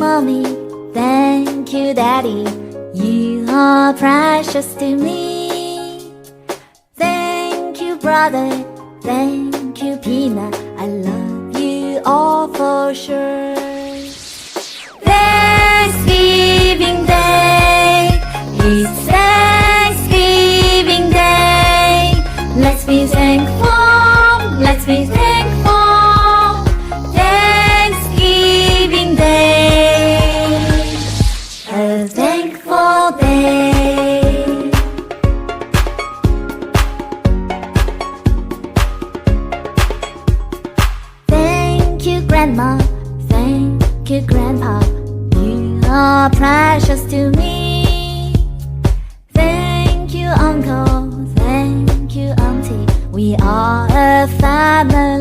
mommy, thank you, daddy. You are precious to me. Thank you, brother, thank you, Peanut. I love you all for sure. Thanksgiving Day, it's Thanksgiving Day. Let's be thankful, let's be thankful. Thanksgiving Day, a thankful day. Thank you, Grandma, thank you, Grandpa. You are precious to me. Thank you, Uncle, thank you, Auntie. We are a family.